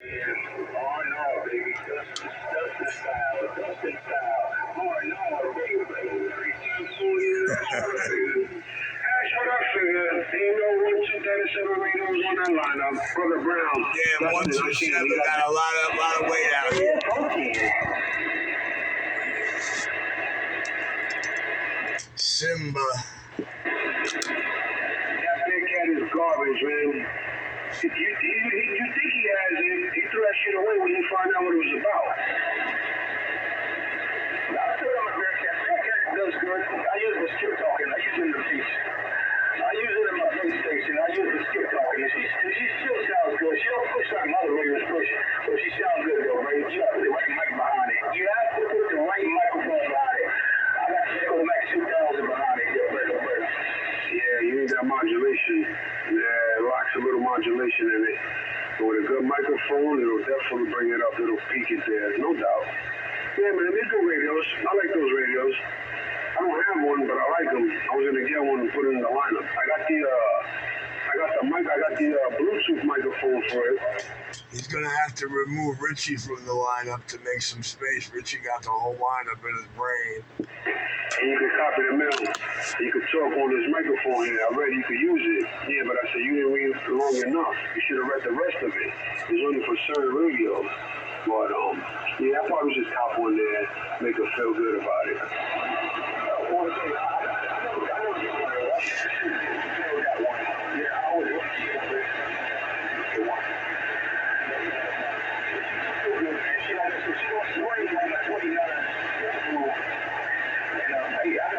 Oh no, baby, Dustin style, Dustin style. Oh no, baby, 32 40. That's what I figured. You know, 1, 2, 37 radios on that lineup. Brother Brown. Yeah, 1, 2, 7 got a lot of weight out here. Simba. That big cat is garbage, man. You think he has it, he threw that shit away when he found out what it was about. I still got my Bearcat. Bearcat does good. I use the skip talking. I use it in the piece. I use it in my base station. I use the skip talking. She still sounds good. She don't push like mother radios push, but she sounds good though, right? You got to put the right mic behind it. You have to put the right microphone behind it. I got the Echo Max 2000 behind it. Yeah, you need that modulation. Yeah, it locks a little modulation in it. So with a good microphone, it'll definitely bring it up. It'll peak it there, no doubt. Yeah, man, they're good radios. I like those radios. I don't have one, but I like them. I was gonna get one and put it in the lineup. I got the Bluetooth microphone for it. He's gonna have to remove Richie from the lineup to make some space. Richie got the whole lineup in his brain. And you can copy the mail. You can talk on this microphone here. I read you could use it. Yeah, but I said you didn't read it long enough. You should have read the rest of it. It's only for certain radios. But yeah, I probably just cop one there, make her feel good about it. Yeah,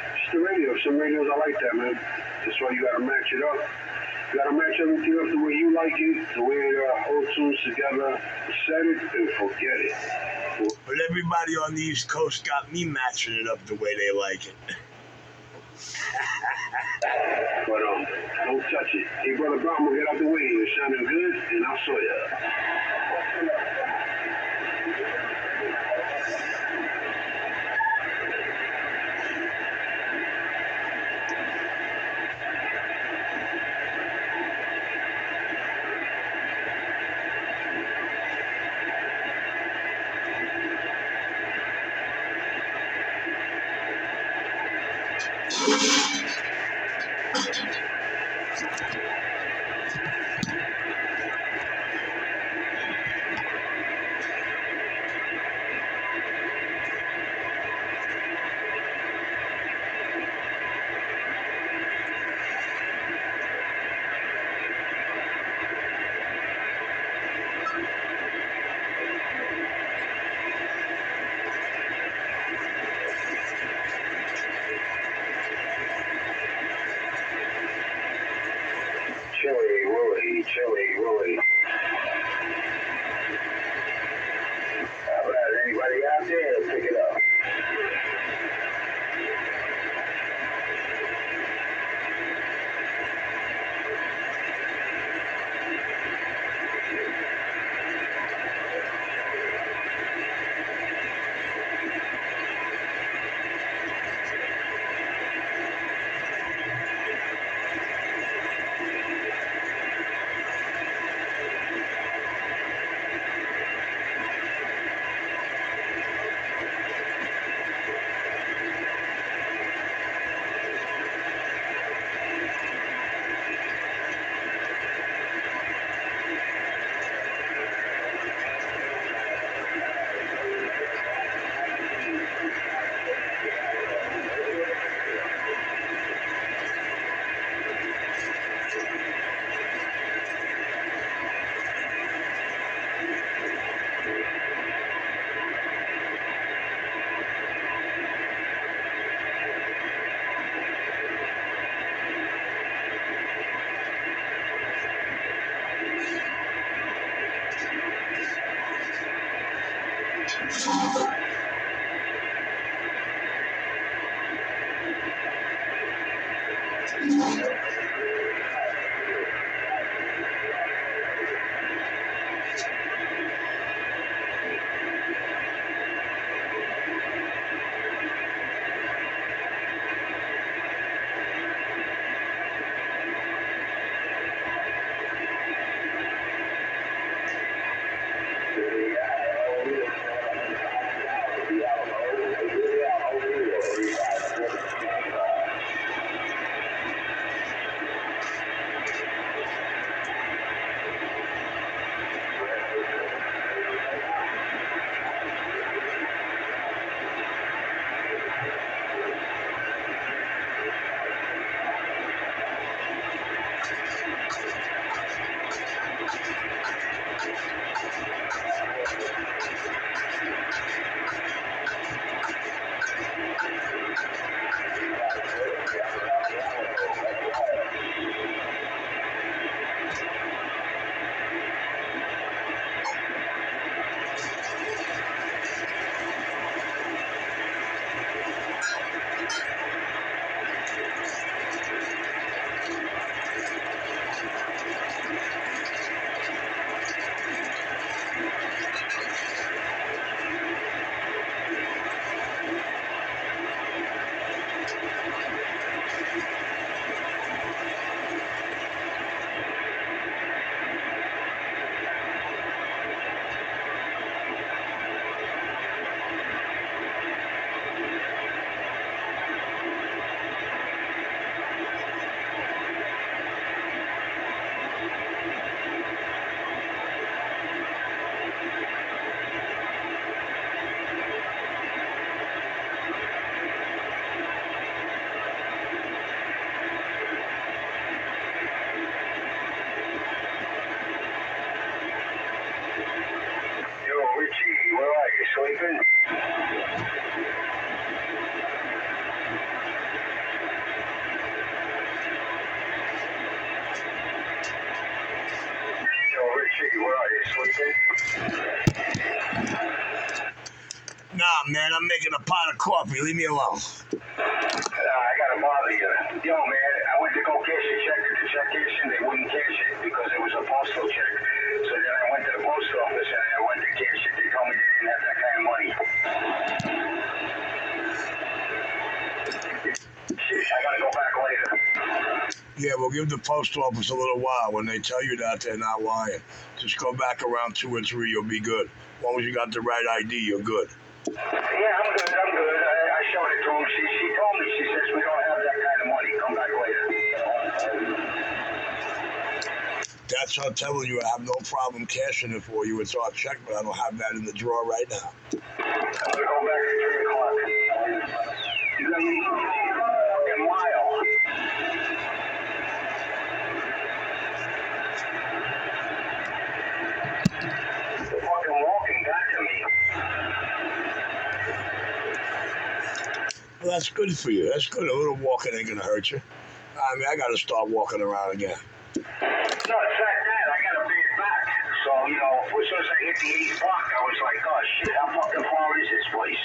just the radio. Some radios I like that, man. That's why you gotta match it up. You gotta match everything up the way you like it, the way it all tunes together. Set it and forget it. But everybody on the East Coast got me matching it up the way they like it. But don't touch it. Hey, Brother Brown, we'll get out the way. You're sounding good, and I'll show ya. Chili Willie. How about anybody out there pick it up? you sleeping? Yo, Richie, where are you? Sleeping? Nah, man, I'm making a pot of coffee. Leave me alone. I gotta bother you. Yo, man, I went to go cash a check at the check cashing. They wouldn't cash it because it was a postal check. So then I went to the post office and I went to cash it. They told me they didn't have that kind of money. Shit, I gotta go back later. Yeah, we'll give the post office a little while. When they tell you that, they're not lying. Just go back around 2 or 3, you'll be good. As long as you got the right ID, you're good. Yeah, I'm good. I showed it to him. She told me, she says, we don't have that kind of money. Come back later. That's how I'm telling you. I have no problem cashing it for you. It's our check, but I don't have that in the drawer right now. I'm gonna go back at 3 o'clock. You got me fucking mile. The fucking walking got to me. Well, that's good for you. That's good. A little walking ain't gonna hurt you. I mean, I gotta start walking around again. No, it's not that. I gotta pay it back. So, you know, as soon as I hit the 8th block, I was like, oh shit, how fucking far is this place?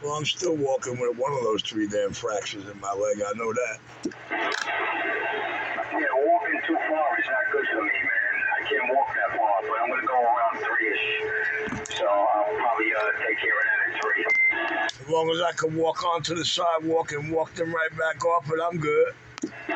Well, I'm still walking with one of those 3 damn fractures in my leg. I know that. Yeah, walking too far is not good for me, man. I can't walk that far, but I'm gonna go around 3-ish. So I'll probably take care of that at 3. As long as I can walk onto the sidewalk and walk them right back off it, I'm good. 10-4.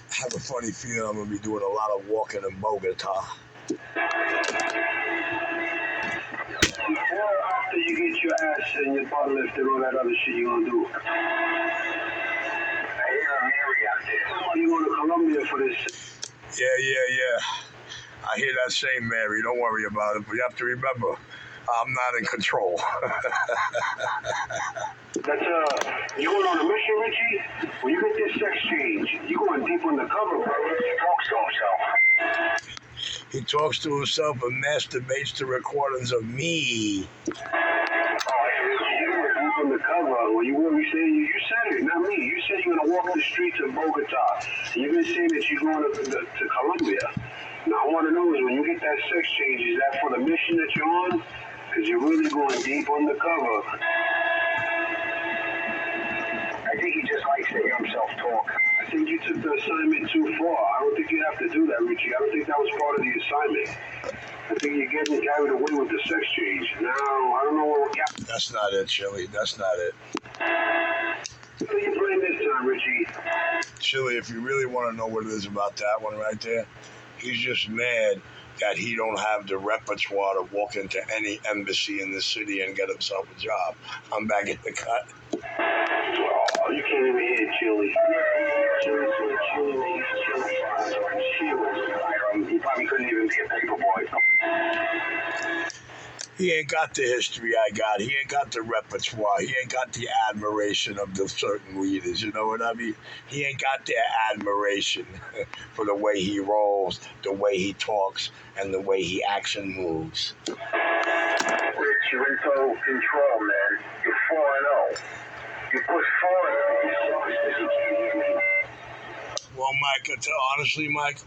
I have a funny feeling I'm going to be doing a lot of walking in Bogota. Before or after you get your ass and your butt lifted, all that other shit you gonna do? I hear a Mary out there. You going to Colombia for this? Yeah. I hear that same Mary. Don't worry about it. But you have to remember, I'm not in control. That's you going on a mission, Richie? When you get this sex change, you going deep undercover, bro. He talks to himself. He talks to himself and masturbates to recordings of me. Oh, you were deep undercover. Well, you said it, not me. You said you're gonna walk the streets of Bogota. You've been saying that you're going to Colombia. Now I want to know is when you get that sex change, is that for the mission that you're on? Because you're really going deep undercover. I think he just likes to hear himself talk. I think you took the assignment too far. I don't think you have to do that, Richie. I don't think that was part of the assignment. I think you're getting carried away with the sex change. Now, I don't know what we got. That's not it, Chili. That's not it. What are you playing this time, Richie? Chili, if you really want to know what it is about that one right there, he's just mad that he don't have the repertoire to walk into any embassy in the city and get himself a job. I'm back in the cut. Oh, you can't even hear Chili. He probably couldn't even be a paper boy. He ain't got the history I got. He ain't got the repertoire. He ain't got the admiration of the certain leaders. You know what I mean? He ain't got their admiration for the way he rolls, the way he talks, and the way he acts and moves. Rich, you're in total control, man. You're 4-0. You push forward. Well, Mike, honestly, Mike,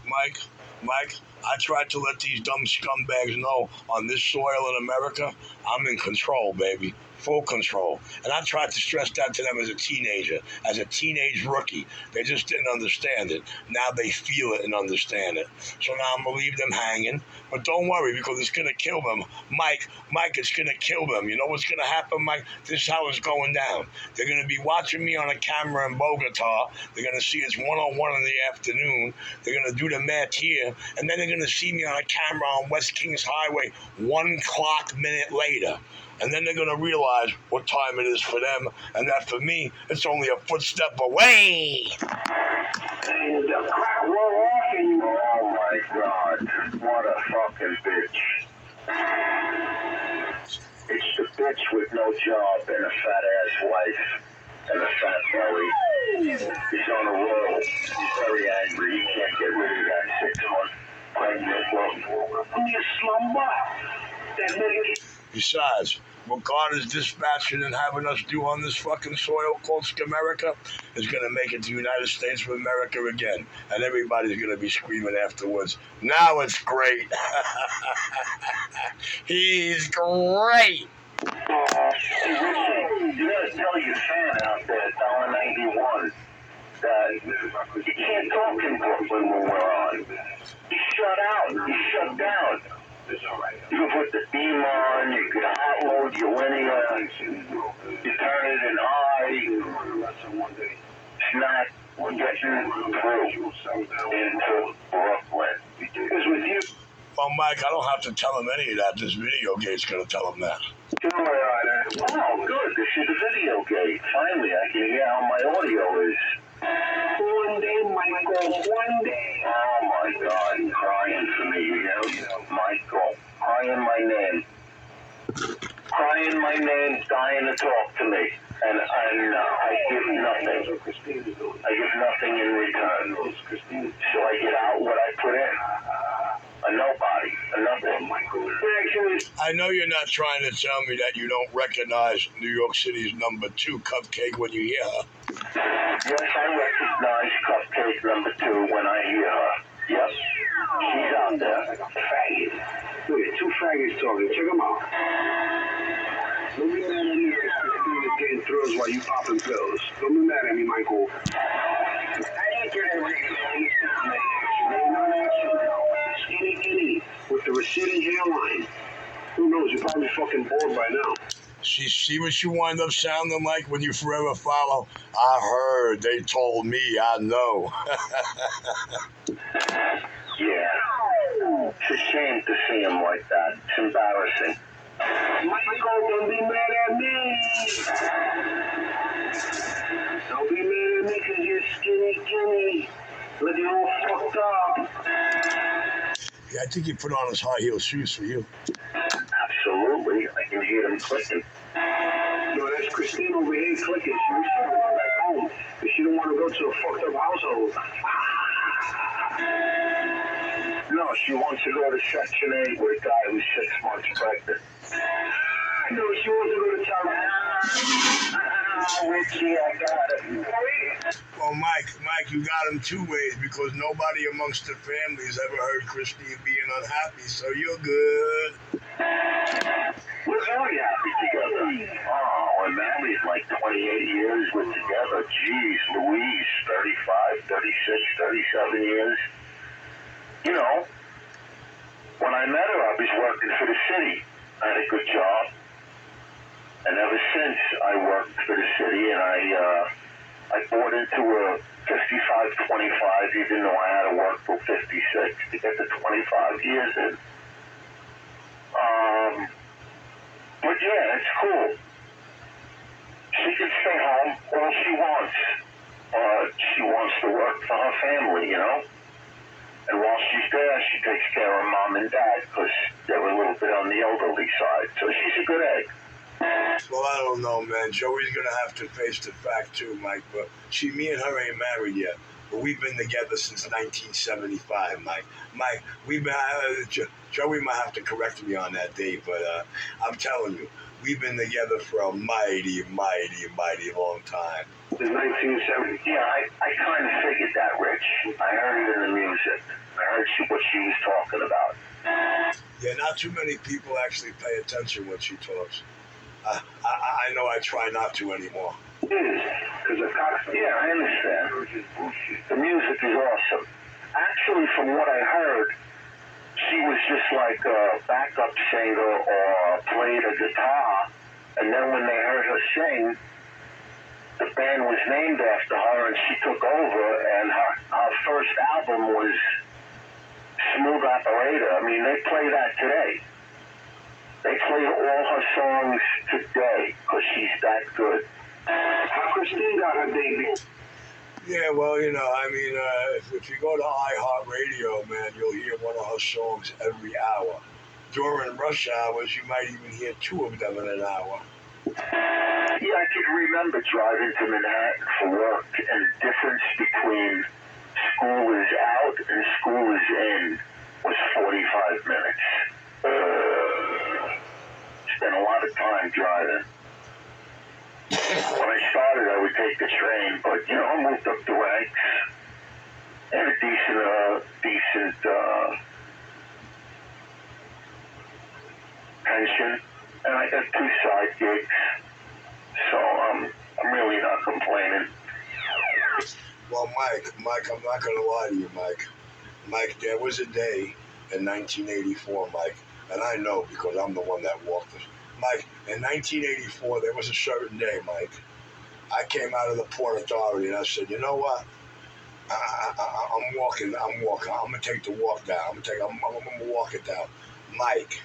I tried to let these dumb scumbags know on this soil in America, I'm in control, baby. Full control. And I tried to stress that to them as a teenager, as a teenage rookie. They just didn't understand it. Now they feel it and understand it. So now I'm going to leave them hanging. But don't worry, because it's going to kill them. Mike, it's going to kill them. You know what's going to happen, Mike? This is how it's going down. They're going to be watching me on a camera in Bogota. They're going to see it's 1:01 in the afternoon. They're going to do the math here. And then they're going to see me on a camera on West Kings Highway 1 clock minute later. And then they're going to realize what time it is for them, and that for me, it's only a footstep away. And the crack roll off and you... Oh my God, what a fucking bitch. It's the bitch with no job and a fat-ass wife and a fat belly. He's on a roll. He's very angry. He can't get rid of that 6-month pregnant woman. You slumber. That nigga... Besides, what God is dispatching and having us do on this fucking soil called Scamerica is going to make it the United States of America again. And everybody's going to be screaming afterwards, now it's great. He's great. Hey, listen, you gotta tell your fan out there, $1.91, that you can't talk in Brooklyn when we're on. He's shut out. He's shut down. You can put the beam on, you can upload your linear, you turn it in high. It's not getting through into Brooklyn. Because with you... Well, Mike, I don't have to tell him any of that. This video gate's going to tell him that. Oh, good. This is a video gate. Finally, I can hear how my audio is. One day, Michael, one day. Oh, my God. Crying for me, you know? Michael, crying my name. Crying my name, dying to talk to me. And I give nothing. I give nothing in return. So I get out what I put in. A nobody, a nothing. I know you're not trying to tell me that you don't recognize New York City's #2 Cupcake when you hear her. Yes, I recognize Cupcake #2 when I hear her. Yep. She's out there. Faggot. Look at 2 faggots talking. Check them out. Don't be mad at me because Christina's getting throws while you popping pills. Don't be mad at me, Michael. I didn't get it right. Skinny Guinea with the receding hairline. Who knows? You're probably fucking bored by now. See what you wind up sounding like when you forever follow? I heard, they told me, I know. Yeah. It's a shame to see him like that. It's embarrassing. Michael, don't be mad at me. Don't be mad at me because you're Skinny Guinea. Looking all fucked up. Yeah, I think he put on his high heel shoes for you. Absolutely. I can hear them clicking. No, that's Christine over here clicking. She was trying to go back home, but she don't want to go to a fucked up household. No, she wants to go to Section 8 with a guy who's 6 months pregnant. No, she wants to go to town. Richie, I got it. Well, Mike, you got him 2 ways because nobody amongst the family has ever heard Christine being unhappy, so you're good. We're very happy together. Oh, we're married like 28 years. We're together. Jeez, Louise, 35, 36, 37 years. You know, when I met her, I was working for the city. I had a good job. And ever since, I worked for the city, and I bought into a 55-25, even though I had to work till 56 to get the 25 years in. But yeah, it's cool. She can stay home all she wants. She wants to work for her family, you know? And while she's there, she takes care of Mom and Dad because they're a little bit on the elderly side. So she's a good egg. Well, I don't know, man. Joey's going to have to face the fact, too, Mike. But me and her ain't married yet. But we've been together since 1975, Mike. Mike, we've been... Joey might have to correct me on that date, but I'm telling you, we've been together for a mighty, mighty, mighty long time. In 1970, yeah, I kind of figured that, Rich. I heard it in the music. I heard what she was talking about. Yeah, not too many people actually pay attention when she talks. I know I try not to anymore. It is, because the cops... Yeah, I understand. The music is awesome. Actually, from what I heard, she was just like a backup singer or played a guitar, and then when they heard her sing, the band was named after her, and she took over, and her first album was smooth operator. I mean, they play that today. They play all her songs today because she's that good. How Christine got her debut? Yeah, well, you know, I mean, if you go to iHeartRadio, man, you'll hear one of her songs every hour. During rush hours, you might even hear two of them in an hour. Yeah, I can remember driving to Manhattan for work, and the difference between school is out and school is in was 45 minutes. Spent a lot of time driving. When I started, I would take the train, but, you know, I moved up the ranks. Had a decent pension, and I got 2 side gigs, so I'm really not complaining. Well, Mike, I'm not going to lie to you, Mike, there was a day in 1984, Mike, and I know because I'm the one that walked it. Mike, in 1984, there was a certain day, Mike. I came out of the Port Authority and I said, you know what? I'm walking. I'm going to take the walk down. I'm going to walk it down. Mike,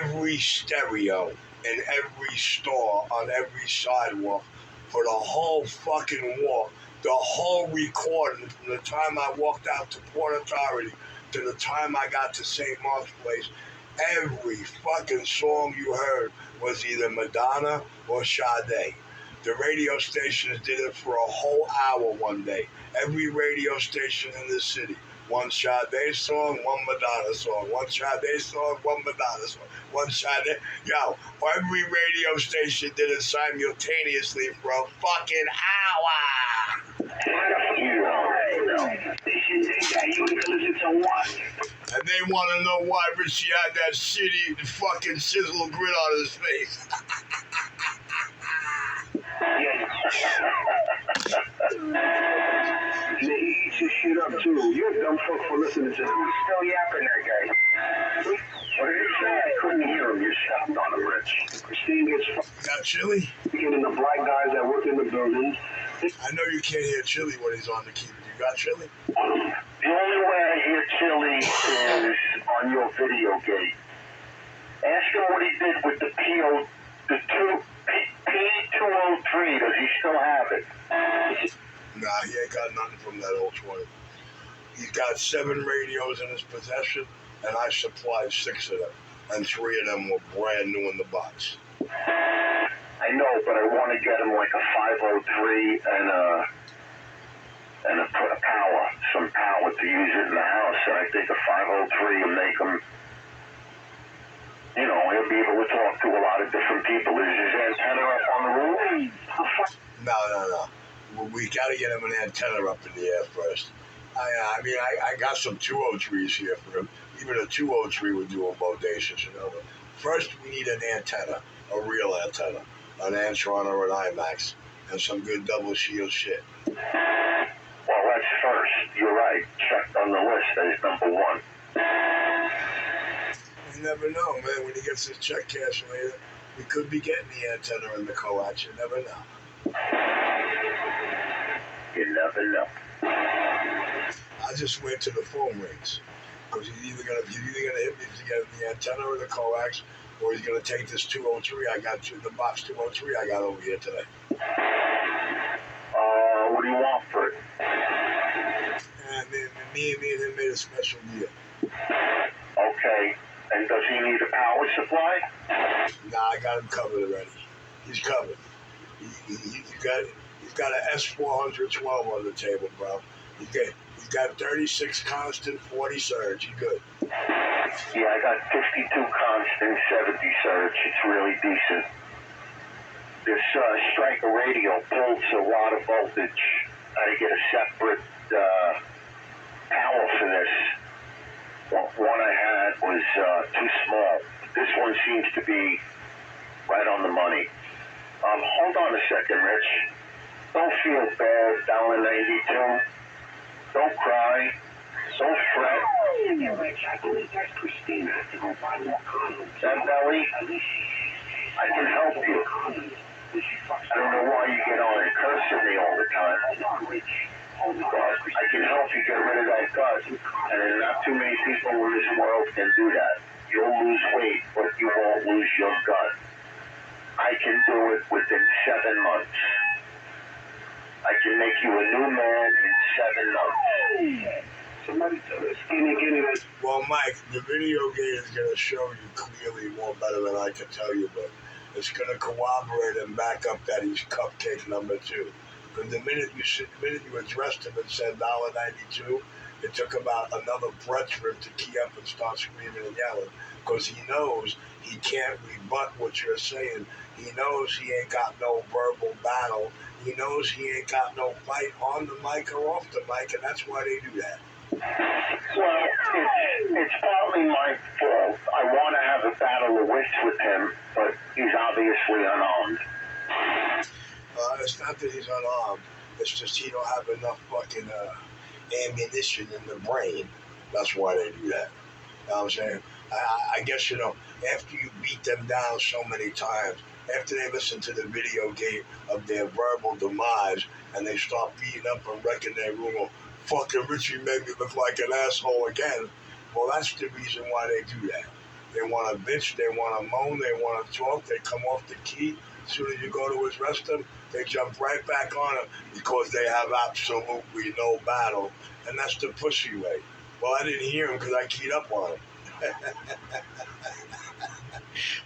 every stereo in every store on every sidewalk for the whole fucking walk, the whole recording from the time I walked out to Port Authority to the time I got to St. Mark's Place, every fucking song you heard was either Madonna or Sade. The radio stations did it for a whole hour one day. Every radio station in the city. One Sade song, one Madonna song. One Sade song, one Madonna song. One Sade. Yo, every radio station did it simultaneously for a fucking hour. And they want to know why Richie had that shitty fucking sizzle grin on his face. He eats his shit up too. You're a dumb fuck for listening to him. He's still yapping, that guy. What did you say? I couldn't hear him. You shouting on him, Rich. Christine gets Got chili? getting the black guys that work in the building. I know you can't hear chili when he's on the keyboard. You got chili? The only way I hear Chili is on your video gate. Ask him what he did with the P203. Does he still have it? Nah, he ain't got nothing from that old 20. He's got 7 radios in his possession, and I supplied 6 of them. And 3 of them were brand new in the box. I know, but I want to get him like a 503 and a power, some power to use it in the house. And I think a 503 will make him, you know, he'll be able to talk to a lot of different people. Is his antenna up on the roof? No. We got to get him an antenna up in the air first. I got some 203s here for him. Even a 203 would do him bodacious, you know. But first, we need an antenna, a real antenna, an Antron or an IMAX, and some good double shield shit. Well, that's first. You're right. Checked on the list as number 1. You never know, man. When he gets his check cash later, we could be getting the antenna in the coax. You never know. You never know. I just wait till the phone rings. Because he's either gonna hit me to get the antenna or the coax, or he's gonna take this 203 I got the box 203 I got over here today. What do you want for it? And me and him made a special deal. Okay. And does he need a power supply? Nah, I got him covered already. He's covered. He's got an S412 on the table, bro. He's got 36 constant, 40 surge. He's good. Yeah, I got 52 constant, 70 surge. It's really decent. This Striker radio pulls a lot of voltage. I had to get a separate power for this. One I had was too small. This one seems to be right on the money. Hold on a second, Rich. Don't feel bad, down in 92. Don't cry. Don't fret. Rich, I believe that's Christina. I have to go buy more condoms. That Belly? I can help you. I don't know why you get on and curse at me all the time. Hold on, Rich. I can help you get rid of that gut, and there's not too many people in this world can do that. You'll lose weight, but you won't lose your gut. I can do it within 7 months. I can make you a new man in 7 months. Somebody tell us, skinny. Well, Mike, the video game is going to show you clearly more better than I can tell you, but it's going to corroborate and back up that he's cupcake number 2. Because the minute you addressed him and said $1.92, it took about another breath for him to key up and start screaming and yelling. Because he knows he can't rebut what you're saying. He knows he ain't got no verbal battle. He knows he ain't got no fight on the mic or off the mic, and that's why they do that. Well, it's partly my fault. I want to have a battle of wits with him, but he's obviously unarmed. It's not that he's unarmed. It's just he don't have enough fucking ammunition in the brain. That's why they do that. You know what I'm saying? I guess, after you beat them down so many times, after they listen to the video game of their verbal demise, and they start beating up and wrecking their room, or fucking Richie made me look like an asshole again. Well, that's the reason why they do that. They want to bitch, they want to moan, they want to talk, they come off the key. As soon as you go to address them, they jump right back on it because they have absolutely no battle. And that's the pussy way. Well, I didn't hear him because I keyed up on him.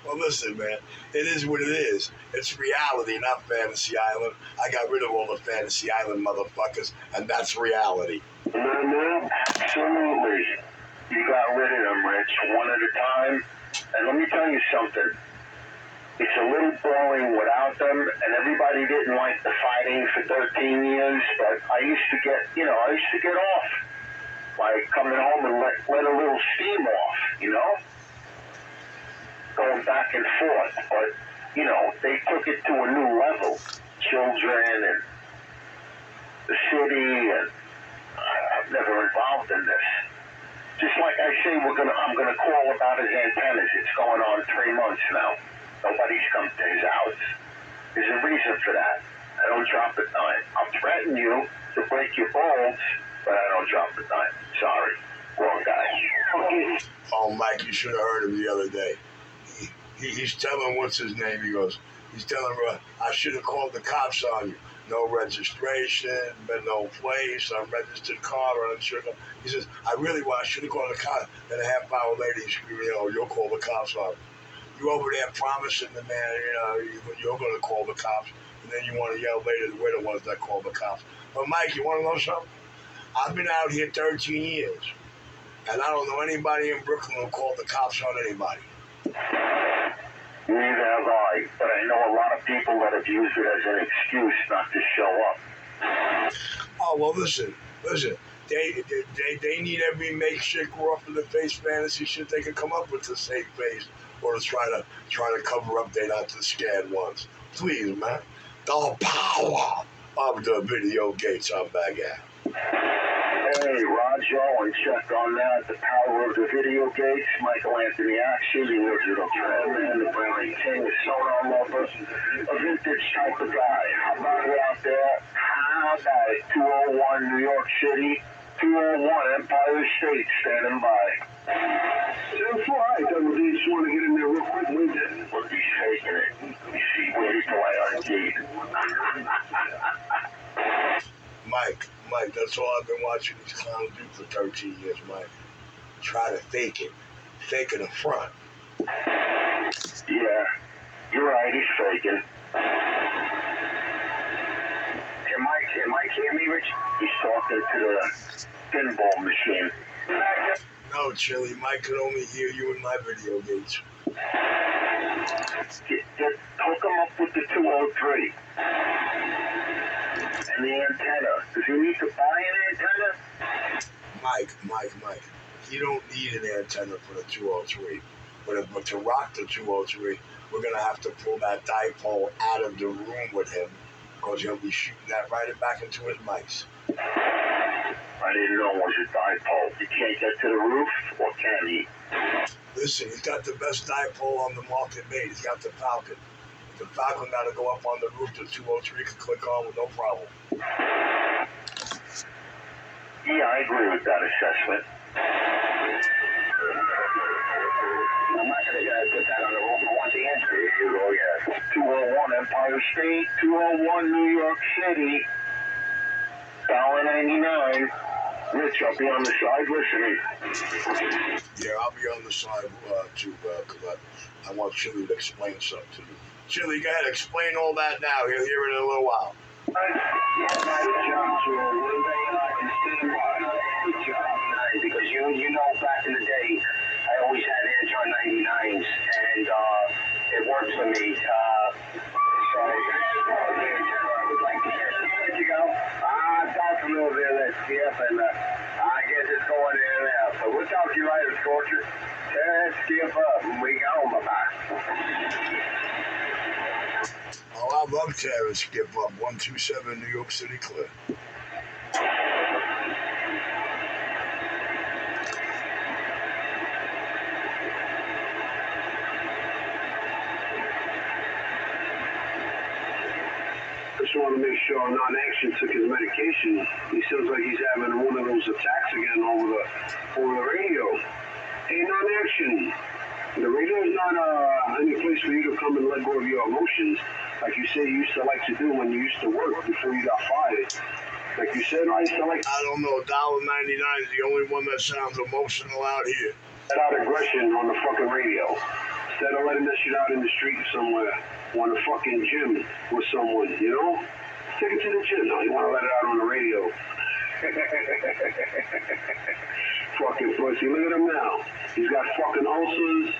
Well, listen, man, it is what it is. It's reality, not Fantasy Island. I got rid of all the Fantasy Island motherfuckers, and that's reality. No, absolutely. You got rid of them, Rich, one at a time. And let me tell you something. It's a little boring without them, and everybody didn't like the fighting for 13 years, but I used to get off. Like coming home and let a little steam off, going back and forth. But, they took it to a new level. Children and the city, and I've never involved in this. Just like I say, I'm gonna call about his antennas. It's going on 3 months now. Nobody's come to his house. There's a reason for that. I don't drop a dime. I'll threaten you to break your balls, but I don't drop a dime. Sorry. Wrong guy. Oh, Mike, you should have heard him the other day. He's telling, what's his name? He's telling her, I should have called the cops on you. No registration, but no place, unregistered car, uninsured car. He says, I should have called the cops. Then a half hour later, he's screaming, you'll call the cops on me. You over there promising the man, you're going to call the cops, and then you want to yell later, we're the ones that call the cops. But Mike, you want to know something? I've been out here 13 years, and I don't know anybody in Brooklyn who called the cops on anybody. Neither have I, but I know a lot of people that have used it as an excuse not to show up. Oh, well, listen. They need every makeshift off in the face fantasy shit they can come up with to save face, or to try to cover up they're not the scared ones. Please, man. The power of the video gates I'm back at. Hey, Roger, and check on that. The power of the video gates. Michael Anthony Action, the original Tramman, the Brownie King, the Sonar Lover, a vintage type of guy. How about it out there? How about it? 201 New York City, 201 Empire State, standing by. 10-4, all right, Double D, just want to get in there real quick with it. Look, he's faking it. You see, waited till I unteed. Mike, that's all I've been watching these clowns do for 13 years, Mike. Try to fake it. Fake it in front. Yeah, you're right, he's faking. Can Mike hear me, Rich? He's talking to the pinball machine. No, Chili, Mike can only hear you in my video gates. Hook him up with the 203. And the antenna. Does he need to buy an antenna? Mike. You don't need an antenna for the 203. But to rock the 203, we're going to have to pull that dipole out of the room with him, because he'll be shooting that right back into his mics. I didn't know it was a dipole. He can't get to the roof, or can he? Listen, he's got the best dipole on the market made. He's got the Falcon. The Falcon got to go up on the roof. The 203 can click on with no problem. Yeah, I agree with that assessment. I'm not going to put that on the roll for once again. Here you go, yeah. 201 Empire State, 201 New York City, $1.99. Rich, I'll be on the side listening. Yeah, I'll be on the side too, because I want Chili to explain something to you. Chili, go ahead, explain all that now. He'll hear it in a little while. Good job, because you know back in the day, I always had Anton 99s, and it worked for me. So I would like to let you go. Talk a little bit of that skip, and I guess it's going in and out. So we'll talk to you later, Scorcher. Tear that skip up, and we go, bye-bye. Oh, I love tearing skip up. 127 New York City clear. Just want to make sure non-action took his medication. He sounds like he's having one of those attacks again over the radio. Hey, non-action. The radio is not any place for you to come and let go of your emotions, like you said you used to like to do when you used to work before you got fired. Like you said, I used to like. I don't know. $1.99 is the only one that sounds emotional out here. Let out aggression on the fucking radio instead of letting that shit out in the street somewhere or in the fucking gym with someone. You know, take it to the gym now. You want to let it out on the radio. Fucking pussy. Look at him now. He's got fucking ulcers.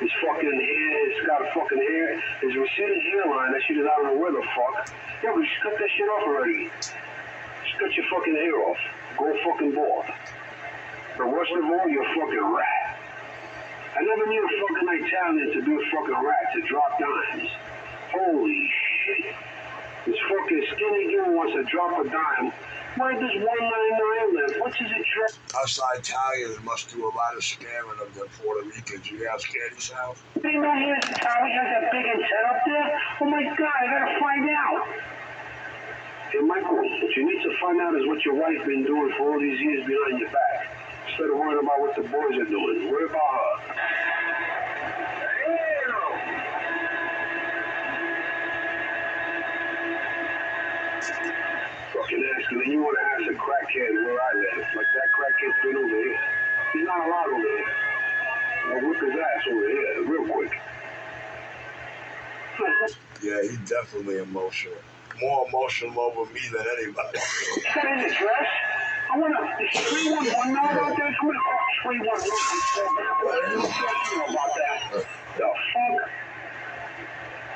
His fucking hair, he's got a fucking hair. His receding hairline, that shit is, I don't know where the fuck. Yeah, but just cut that shit off already. Just cut your fucking hair off. Go fucking bald. But worst of all, you're a fucking rat. I never knew a fucking Italian to be a fucking rat, to drop dimes. Holy shit. This fucking skinny dude wants to drop a dime. Where does 199 live? What's his address? Us Italians must do a lot of scamming of the Puerto Ricans. You know how scared he sounds? You know he has that big antenna up there? Oh my God, I gotta find out. Hey Michael, what you need to find out is what your wife been doing for all these years behind your back. Instead of worrying about what the boys are doing, worry about her. Fucking asking, and you want to ask a crackhead where I live. Like that crackhead's been over here. He's not allowed over here. I'll whip his ass over here real quick. Yeah, he's definitely emotional. More emotional over me than anybody. Is that his address? I want to, is 311 not out there? I'm going to call 311. What do you know about that? The fuck?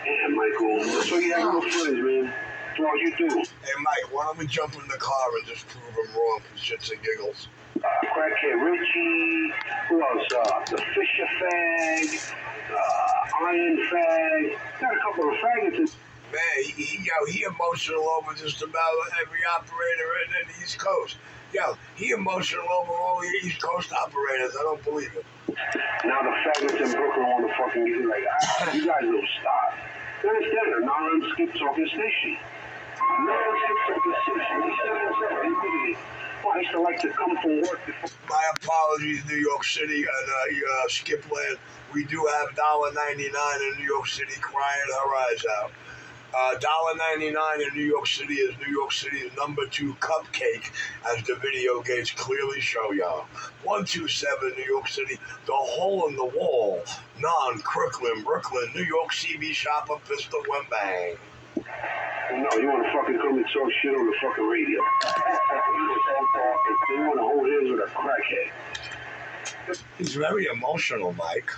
Yeah, Michael, that's why you have no friends, man. That's all you do. Hey, Mike, why don't we jump in the car and just prove him wrong for shits and giggles? Crackhead Richie, who else? The Fisher Fag, Iron Fag. Got a couple of faggots. Man, he emotional over just about every operator in the East Coast. Yo, he emotional over all the East Coast operators. I don't believe it. Now the faggots in Brooklyn want to fucking get you like, you guys don't stop. You understand? A non-skip talking station. Non-skip talking station. He said himself. Well, I used to like to come from work before. My apologies, New York City and Skipland. We do have $1.99 in New York City crying her eyes out. $1.99 in New York City is New York City's #2 cupcake, as the video games clearly show y'all. 127 New York City, the hole in the wall, non-Crooklyn, Brooklyn, New York CB shopper, pistol and bang. No, you want to fucking come and talk shit on the fucking radio. You want to hold hands with a crackhead. He's very emotional, Mike.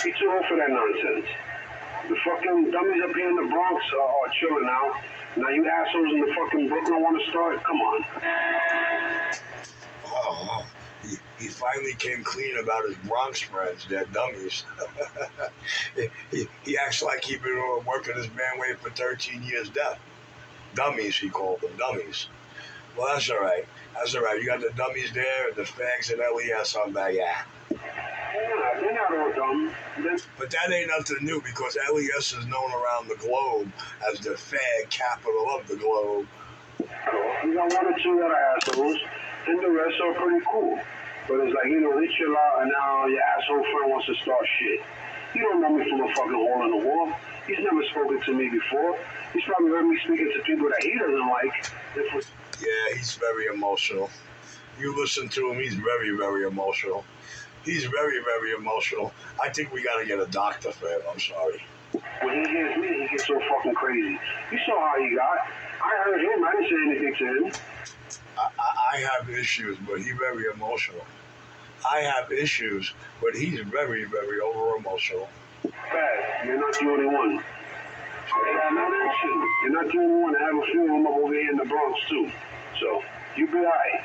He's too old for that nonsense. The fucking dummies up here in the Bronx are chilling now. Now you assholes in the fucking Brooklyn want to start? Come on. Oh, he finally came clean about his Bronx friends. They're dummies. he acts like he's been working his man way for 13 years deaf. Dummies, he called them, dummies. Well, that's all right. That's all right. You got the dummies there, the fags and LES on that, yeah. Yeah, they're not all dumb. But that ain't nothing new, because LES is known around the globe as the fag capital of the globe. No, You got one or two that are assholes, and the rest are pretty cool. But it's like, you know, they chill out, and now your asshole friend wants to start shit. You don't know me from a fucking hole in the wall. He's never spoken to me before. He's probably heard me speaking to people that he doesn't like. Yeah, he's very emotional. You listen to him, he's very, very emotional. He's very, very emotional. I think we gotta get a doctor for him, I'm sorry. When he hears me, he gets so fucking crazy. You saw how he got. I heard him, I didn't say anything to him. I have issues, but he's very emotional. I have issues, but he's very, very over-emotional. Bad. You're not the only one. You're not the only one. I have a few of them up over here in the Bronx, too. So, you be alright.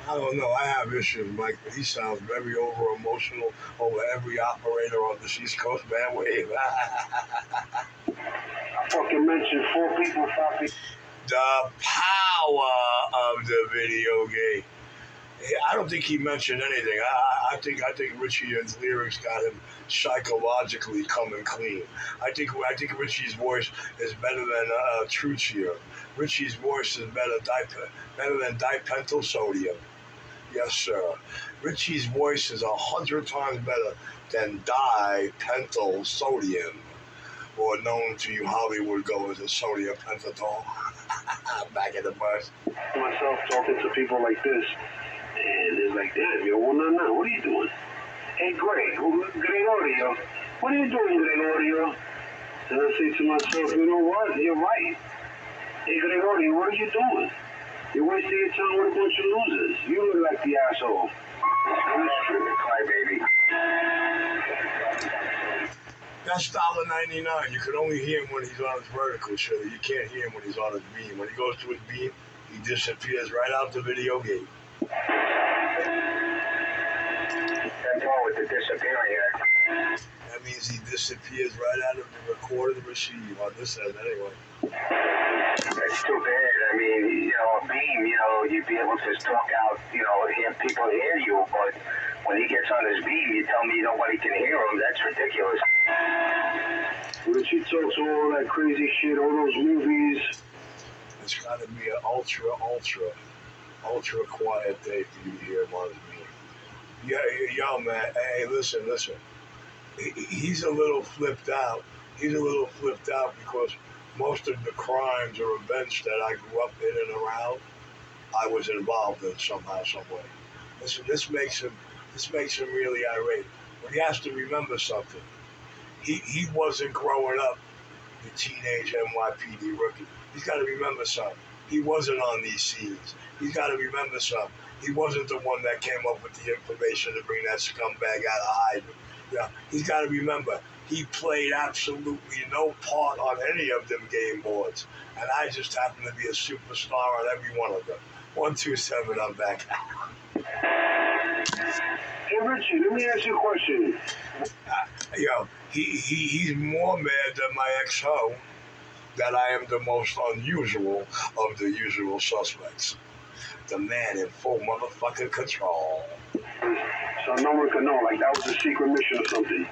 I don't know. I have issues, Mike, but he sounds very over-emotional over every operator on the East Coast bandwave. I fucking mentioned 4 people, 5 people. The power of the video game. I don't think he mentioned anything. I think Richie and his lyrics got him psychologically coming clean. I think Richie's voice is better than Truth's here. Richie's voice is better than dipentyl sodium. Yes, sir. Richie's voice is 100 times better than dipentyl sodium, or known to you Hollywood goers as sodium pentothal. Back in the bus. Myself talking to people like this. And it's like, damn, yo, no, what are you doing? Hey, Gregorio, what are you doing, Gregorio? And I say to myself, you know what? You're right. Hey, Gregorio, what are you doing? You're wasting your time with a bunch of losers. You look like the asshole. That's true, crybaby. That's $1.99. You can only hear him when he's on his vertical show. You can't hear him when he's on his beam. When he goes to his beam, he disappears right out the video game. That's all with the disappearing act. That means he disappears right out of the recorded receive on this end anyway. That's too bad. I mean, you know, a beam, you know, you'd be able to talk out, you know, hear people hear you, but when he gets on his beam, you tell me nobody can hear him. That's ridiculous. When she talks all that crazy shit, all those movies. It's got to be an ultra quiet day for you to hear him on his beam. Yeah, yo, man. Hey, listen. He's a little flipped out. Because most of the crimes or events that I grew up in and around, I was involved in somehow, some way. Listen, this makes him really irate. But he has to remember something. He wasn't growing up the teenage NYPD rookie. He's got to remember something. He wasn't on these scenes. He's got to remember something. He wasn't the one that came up with the information to bring that scumbag out of hiding. Yeah, he's got to remember, he played absolutely no part on any of them game boards. And I just happen to be a superstar on every one of them. 127, I'm back. Hey, Richie, let me ask you a question. He's more mad than my ex-ho that I am the most unusual of the usual suspects. The man in full motherfucking control. So no one can know, like that was a secret mission or something.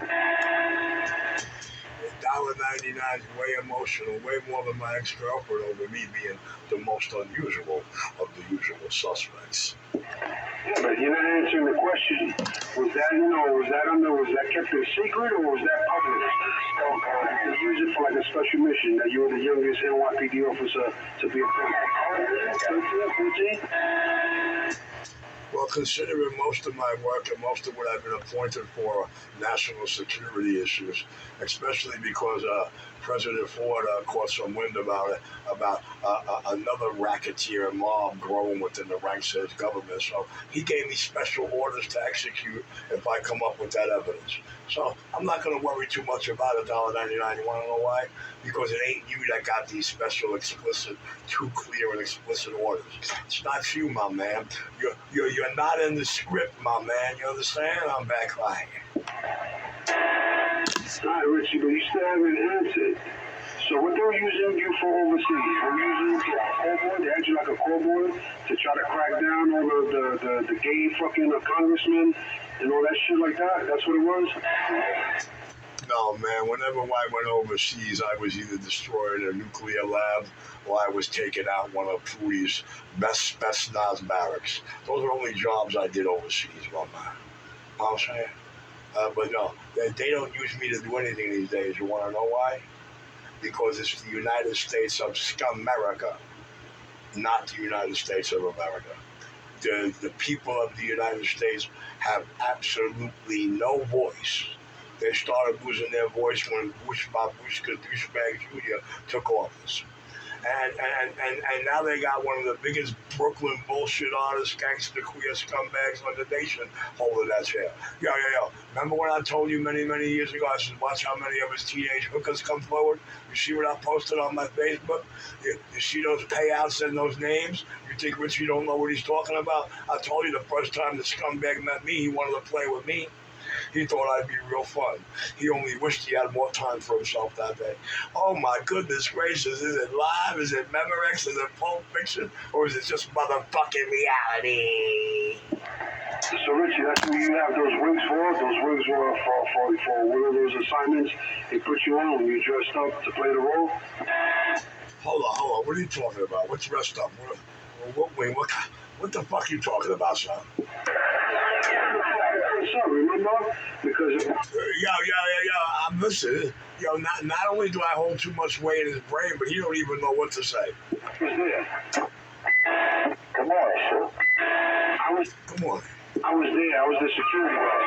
$1.99 is way emotional, way more than my ex-girlfriend over me being the most unusual of the usual suspects. Yeah, but you're not answering the question. Was that kept a secret or was that public? You use it for like a special mission that you were the youngest NYPD officer to be a 14? Well, considering most of my work and most of what I've been appointed for national security issues, especially because President Ford caught some wind about it, about another racketeer mob growing within the ranks of his government. So he gave me special orders to execute if I come up with that evidence. So I'm not going to worry too much about $1.99. You want to know why? Because it ain't you that got these special, explicit, too clear and explicit orders. It's not you, my man. You're not in the script, my man. You understand? I'm back lying. All right, Richie, but you still haven't answered. So what they were using you for overseas? Were you using you for a call board? They had you like a call board to try to crack down on the gay fucking congressman and all that shit like that? That's what it was? No, man, whenever I went overseas, I was either destroying a nuclear lab or I was taking out one of Putin's best barracks. Those are the only jobs I did overseas, my man. You know what I'm saying? But no, they don't use me to do anything these days. You want to know why? Because it's the United States of Scum-America, not the United States of America. The people of the United States have absolutely no voice. They started losing their voice when Babushka Douchebag Jr. took office. And now they got one of the biggest Brooklyn bullshit artists, gangster, queer scumbags on the nation holding that chair. Yo. Remember when I told you many years ago, I said, watch how many of his teenage hookers come forward? You see what I posted on my Facebook? You see those payouts and those names? You think Richie don't know what he's talking about? I told you the first time the scumbag met me, he wanted to play with me. He thought I'd be real fun. He only wished he had more time for himself that day. Oh my goodness gracious, is it live? Is it Memorex? Is it Pulp Fiction? Or is it just motherfucking reality? So Richie, that's what you have those wigs for? Those wigs were for one of those assignments they put you on when you dressed up to play the role? Hold on. What are you talking about? What's dressed up? What the fuck are you talking about, son? Remember? Because I'm listening. Yo, not only do I hold too much weight in his brain, but he don't even know what to say. Who's there? Come on, sir. Come on. I was there. I was the security guard.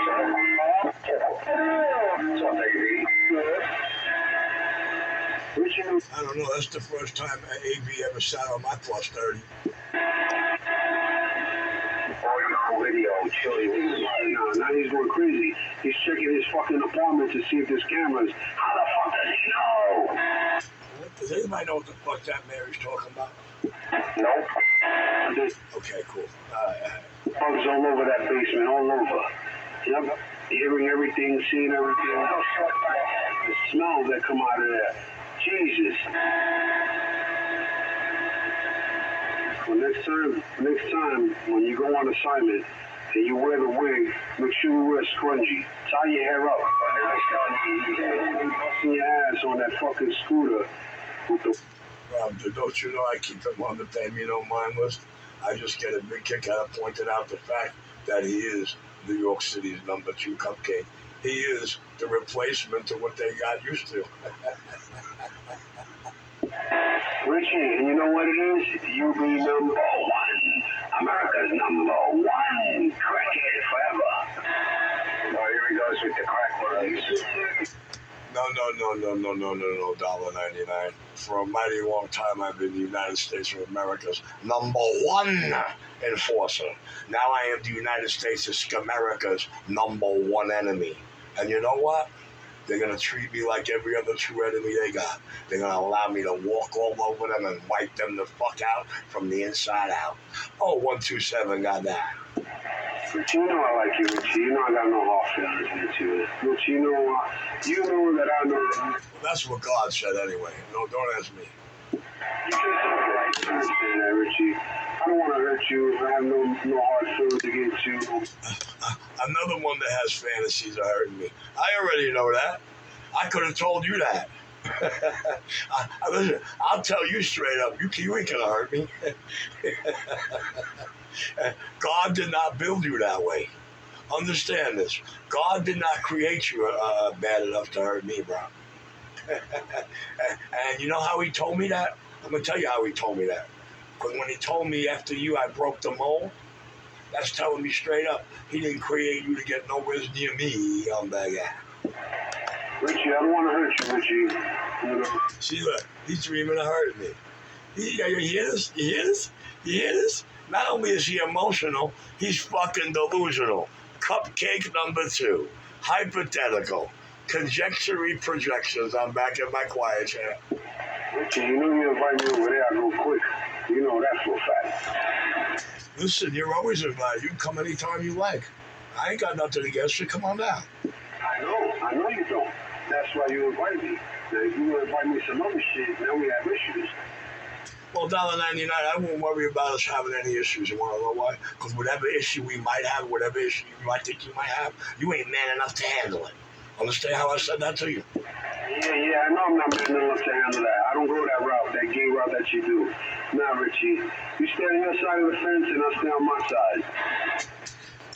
What's up, baby? Richie, I don't know. That's the first time AB ever sat on my plus 30. video, chilling. No, now he's going crazy. He's checking his fucking apartment to see if there's cameras. How the fuck does he know? Does anybody know what the fuck that Mary's talking about? Nope. Okay, cool. Bugs all over that basement, all over. Yep. Hearing everything, seeing everything. The smells that come out of there. Jesus. Well, next time, when you go on assignment and you wear the wig, make sure you wear a scrunchie. Tie your hair up. Busting your ass on that fucking scooter with the... Rob, don't you know I keep him on the Pay Me No Mind list? I just get a big kick out of pointing out the fact that he is New York City's #2 cupcake. He is the replacement to what they got used to. Richie, and you know what it is? You be #1. America's #1 crackhead forever. Oh, here he goes with the crack words. No, $1.99. For a mighty long time, I've been the United States of America's #1 enforcer. Now I am the United States of America's #1 enemy. And you know what? They're going to treat me like every other true enemy they got. They're going to allow me to walk all over them and wipe them the fuck out from the inside out. Oh, 127 got that. Richie, you know I like you, Richie. You know I got no hard feelings with you. Richie, you know that I know that. Well, that's what God said anyway. No, don't ask me. You can't understand that, Richie. I don't want to hurt you if I have no hard feelings against you. Another one that has fantasies of hurting me. I already know that. I could have told you that. Listen, I'll tell you straight up, you ain't gonna hurt me. God did not build you that way. Understand this. God did not create you bad enough to hurt me, bro. And you know how he told me that? I'm going to tell you how he told me that. Because when he told me after you I broke the mold, that's telling me straight up, he didn't create you to get nowhere near me, young bag ass. Richie, I don't want to hurt you, Richie. See, look, he's dreaming of hurting me. You hear this? You hear this? You hear this? Not only is he emotional, he's fucking delusional. Cupcake #2. Hypothetical. Conjectury projections. I'm back in my quiet chair. Richie, you know you invite me over there, I go quick. You know that for a fact. Listen, you're always invited. You can come anytime you like. I ain't got nothing against you. Come on down. I know you don't. That's why you invite me. Now, if you invite me some other shit, now we have issues. Well, $1.99, I won't worry about us having any issues. You want to know why? Because whatever issue we might have, whatever issue you might think you might have, you ain't man enough to handle it. Understand how I said that to you? Yeah, I know I'm not man enough to handle that. I don't go that route, that gay route that you do. Nah, Richie. You stay on your side of the fence and I'll stay on my side.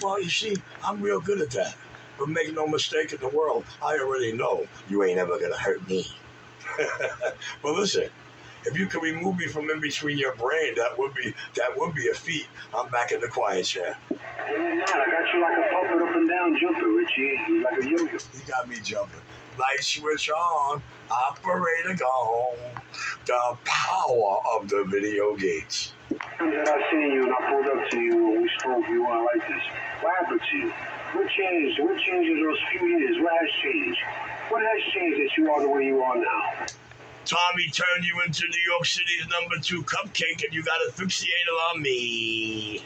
Well, you see, I'm real good at that. But make no mistake in the world, I already know you ain't ever gonna hurt me. But listen, if you could remove me from in between your brain, that would be a feat. I'm back in the quiet chair. I got you like a puppet up and down jumping, Richie. You like a yo-yo. You got me jumping. Light switch on, operator gone. The power of the video gates. That I seen you and I pulled up to you and we spoke. You weren't like this. What happened to you? What changed? What changed in those few years? What has changed? What has changed that you are the way you are now? Tommy turned you into New York City's #2 cupcake, and you got it fixated on me.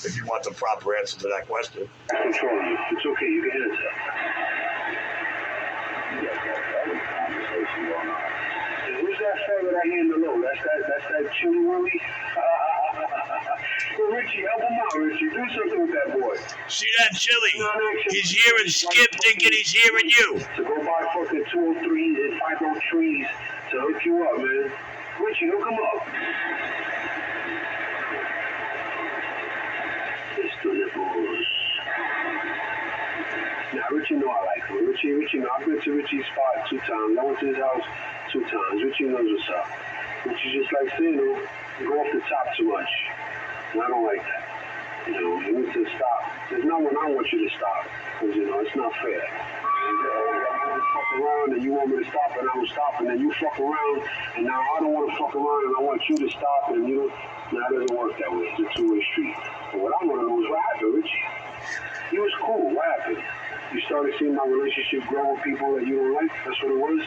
If you want the proper answer to that question. I control you. It's okay. You can answer. Who's that fella that I hear in the low? That's that Chili Willie? Well, Richie, help him out, Richie. Do something with that boy. See that Chili? He's hearing Skip thinking he's hearing you. To go buy fucking 203s and 50 trees to hook you up, man. Richie, hook him up. Mr. Nipples. Now, Richie know I like him. Richie know. I've been to Richie's spot 2 times. I went to his house 2 times. Richie knows what's up. Richie just likes to, go off the top too much. And I don't like that. You need to stop. There's no one I want you to stop. Because, it's not fair. You fuck around and you want me to stop and I don't stop. And then you fuck around and now I don't want to fuck around and I want you to stop. And it doesn't work that way. It's a 2-way street. But what I want to know is what happened, Richie. He was cool. What happened? You started seeing my relationship grow with people that you don't like? That's what it was?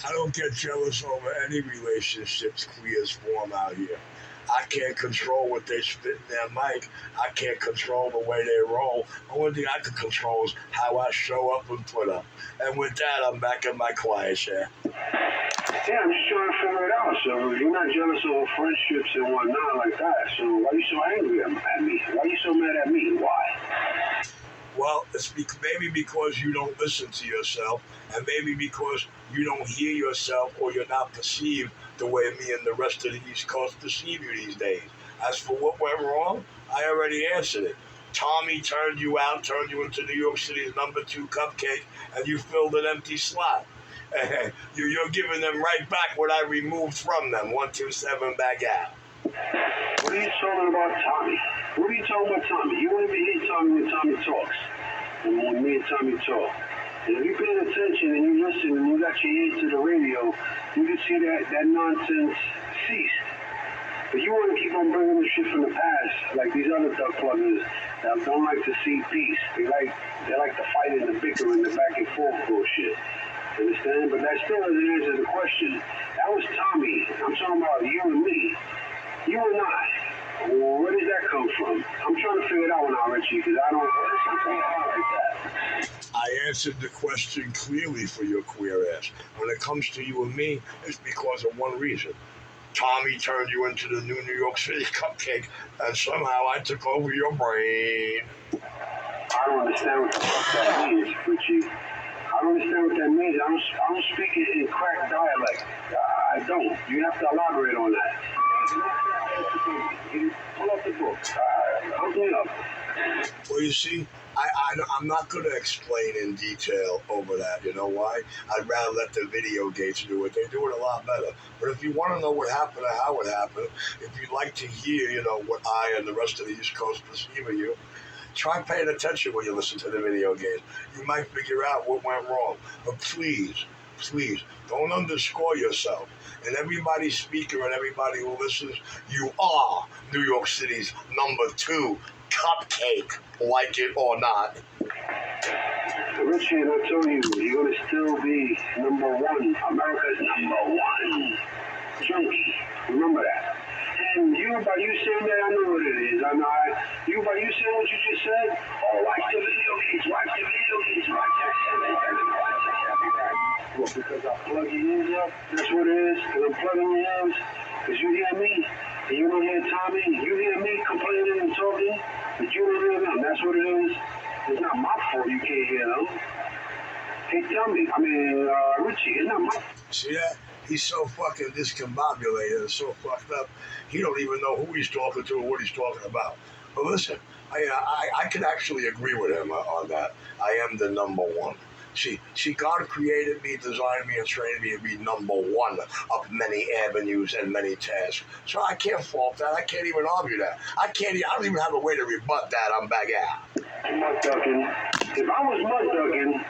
I don't get jealous over any relationships queers form out here. I can't control what they spit in their mic. I can't control the way they roll. The only thing I can control is how I show up and put up. And with that, I'm back in my quiet chair. Yeah, I'm just trying to figure it out. So you're not jealous of friendships and whatnot like that. So why are you so angry at me? Why are you so mad at me? Why? Well, it's maybe because you don't listen to yourself, and maybe because you don't hear yourself or you're not perceived the way me and the rest of the East Coast perceive you these days. As for what went wrong, I already answered it. Tommy turned you into New York City's #2 cupcake, and you filled an empty slot. You're giving them right back what I removed from them. 127 back out. What are you talking about, Tommy? What are you talking about, Tommy? You won't even hear Tommy when Tommy talks. And when me and Tommy talk. And if you pay attention and you listen and you got your ear to the radio, you can see that nonsense ceased. But you want to keep on bringing the shit from the past, like these other duck pluggers that don't like to see peace. They like to fight and the bicker and the back and forth bullshit. Understand? But that still doesn't answer the question. That was Tommy. I'm talking about you and me. You and I. Well, where does that come from? I'm trying to figure it out now, Richie, because I don't like that. I answered the question clearly for your queer ass. When it comes to you and me, it's because of one reason. Tommy turned you into the new New York City cupcake, and somehow I took over your brain. I don't understand what the fuck that means, Richie. I don't understand what that means. I don't speak it in crack dialect. I don't. You have to elaborate on that. Pull up the book. Hook me up. Well, you see, I'm not going to explain in detail over that. You know why? I'd rather let the video gates do it. They do it a lot better. But if you want to know what happened or how it happened, if you'd like to hear, what I and the rest of the East Coast perceive of you, try paying attention when you listen to the video games. You might figure out what went wrong. But please, don't underscore yourself. And everybody speaker and everybody who listens, you are New York City's #2 cupcake, like it or not. Richie, and I tell you, you're going to still be #1, America's #1 junkie. Remember that. And you, by you saying that, I know what it is. By you saying what you just said, watch the video games, watch the video games, watch that. Well, because I plug your ears up, that's what it is, because I'm plugging your ears, because you hear me, and you don't hear Tommy, you hear me complaining and talking, But you don't hear them. That's what it is. It's not my fault you can't hear them. Hey, tell me. Richie, it's not my. See that? He's so fucking discombobulated and so fucked up. He don't even know who he's talking to or what he's talking about. But listen, I can actually agree with him on that. I am the number one. God created me, designed me, and trained me to be number one of many avenues and many tasks. So I can't fault that. I can't even argue that. I don't even have a way to rebut that. I'm back out. Mud ducking. If I was mud ducking,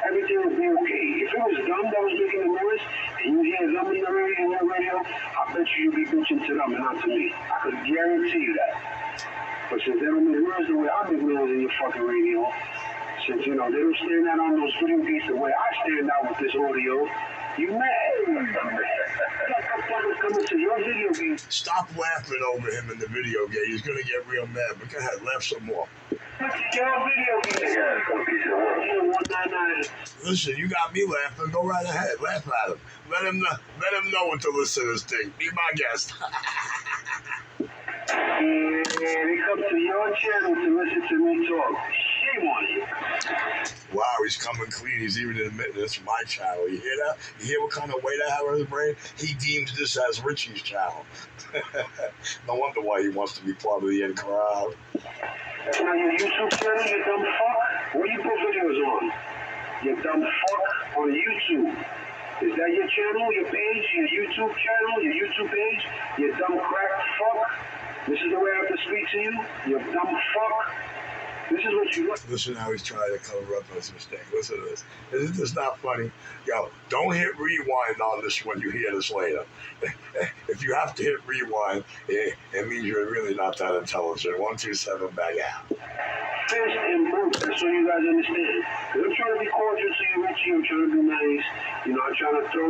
everything would be okay. If it was them that was making the noise, and you hear them in the radio, I bet you'd be bitching to them and not to me. I could guarantee you that. But since they don't make noise the way I make noise in your fucking radio, since, they don't stand out on those video gates the way I stand out with this audio, you mad. Coming to your video game. Stop laughing over him in the video game. He's going to get real mad. But go ahead, laugh some more. Listen, you got me laughing. Go right ahead. Laugh at him. Let him know what the listeners think. Be my guest. And they come to your channel to listen to me talk. Shame on you. Wow, he's coming clean. He's even admitting it's my channel. You hear that? You hear what kind of weight I have on his brain? He deems this as Richie's channel. No wonder why he wants to be part of the in crowd. That's not your YouTube channel, you dumb fuck? Where you put videos on? You dumb fuck on YouTube. Is that your channel, your page, your YouTube channel, your YouTube page? You dumb crack fuck? This is the way I have to speak to you? You dumb fuck? This is what you look. Listen how he's trying to cover up his mistake. Listen to this. Isn't this not funny? Yo, don't hit rewind on this when you hear this later. If you have to hit rewind, it means you're really not that intelligent. 127 back out. Fist and boot, just so you guys understand. Because I'm trying to be cordial to you, Richie. I'm trying to be nice. I'm trying to throw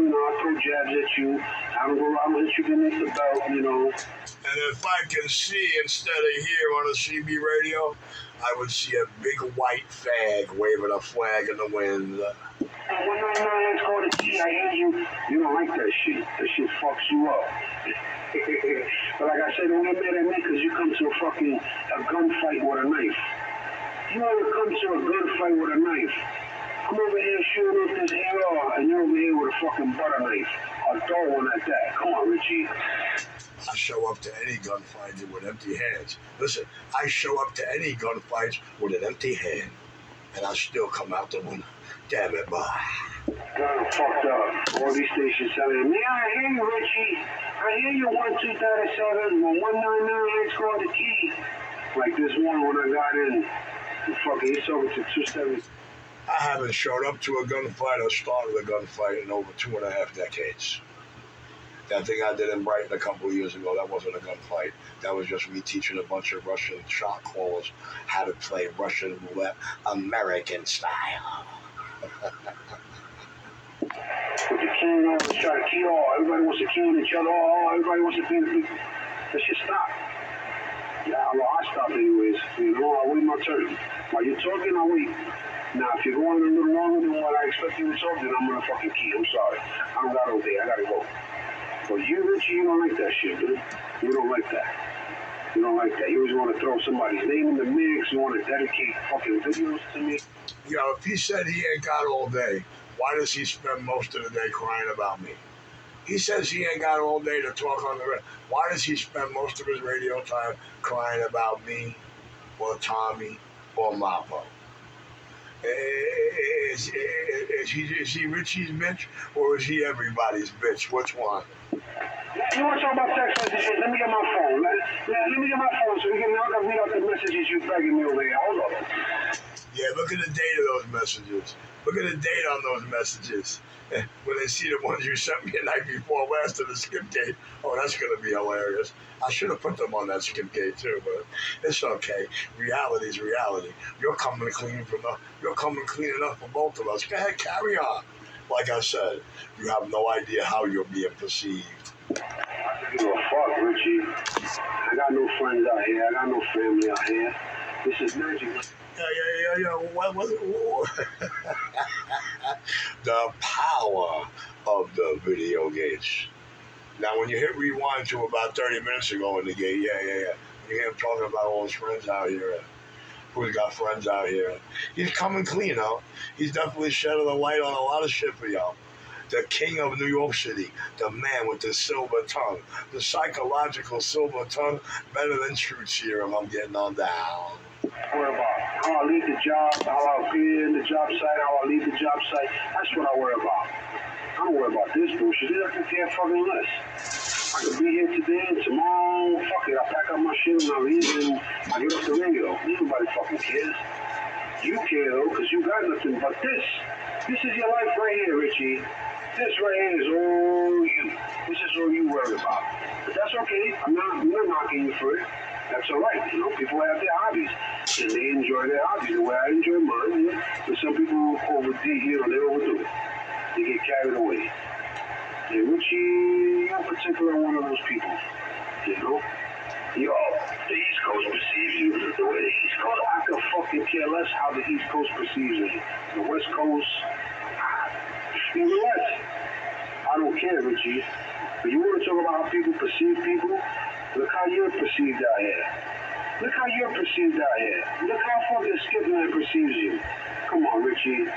jabs at you. I'm going to hit you beneath the belt, And if I can see instead of hear on a CB radio, I would see a big white fag waving a flag in the wind. 199, it's called a T. I hear you. You don't like that shit. That shit fucks you up. But like I said, don't get mad at me because you come to a gunfight with a knife. You ever come to a gunfight with a knife? I'm over here shooting up this AR, and you're over here with a fucking butter knife. I'll throw one at that. Come on, Richie. I show up to any gunfight with empty hands. Listen, I show up to any gunfights with an empty hand, and I still come out the winner. Damn it, bye. Got him fucked up. All these stations telling me, I hear you, Richie. I hear you, 1237, 199, it's called the key. Like this one when I got in. He's over to 270. I haven't showed up to a gunfight or started a gunfight in over 2.5 decades. That thing I did in Brighton a couple of years ago, that wasn't a gunfight. That was just me teaching a bunch of Russian shot callers how to play Russian roulette American style. With the key on, try to key all. Everybody wants to key on each other. Everybody wants to be. That shit stop. Yeah, well, I stop anyways. I wait my turn. While you're talking, I wait. Now, if you're going a little longer than what I expect you to talk, then I'm gonna fucking key. I'm sorry. I don't got all day. I gotta go. But you, Richie, you don't like that shit, dude. You don't like that. You don't like that. You always want to throw somebody's name in the mix. You want to dedicate fucking videos to me. If he said he ain't got all day, why does he spend most of the day crying about me? He says he ain't got all day to talk on the radio. Why does he spend most of his radio time crying about me or Tommy or Mappo? Is he Richie's bitch or is he everybody's bitch? Which one? You want to talk about text messages? Let me get my phone. Let me get my phone so we can now read out the messages you begging me over here. Hold on. Yeah, look at the date of those messages. Look at the date on those messages. When they see the ones you sent me the night before last to the skip gate, oh, that's going to be hilarious. I should have put them on that skip gate too, but it's okay. Reality's reality. You're coming clean enough for both of us. Go ahead, carry on. Like I said, you have no idea how you're being perceived. I don't give a fuck, Richie. I got no friends out here. I got no family out here. This is magic. Yeah. What? The power of the video gates. Now, when you hit rewind to about 30 minutes ago in the gate, You hear him talking about all his friends out here. Who's got friends out here. He's coming clean, though. He's definitely shedding a light on a lot of shit for y'all. The king of New York City, the man with the silver tongue, the psychological silver tongue, better than Truth Serum. I'm getting on down. Worry about how I leave the job, how I appear in the job site, how I leave the job site. That's what I worry about. I don't worry about this bullshit. I can care fucking less. I could be here today and tomorrow. Fuck it. I pack up my shit and I leave and I get off the radio. Nobody fucking cares. You care though, because you got nothing but this. This is your life right here, Richie. This right here is all you. This is all you worry about. But that's okay. I'm not knocking you for it. That's all right. You know, people have their hobbies, and they enjoy their hobbies the way I enjoy mine. Yeah? But some people they overdo it. They get carried away. And Richie, in particular, one of those people. You know? Yo, the East Coast perceives you the way the East Coast. I could fucking care less how the East Coast perceives me. The West Coast, even less. I don't care, Richie. But you want to talk about how people perceive people? Look how you're perceived out here. Look how you're perceived out here. Look how fucking Skipman perceives you. Come on, Richie.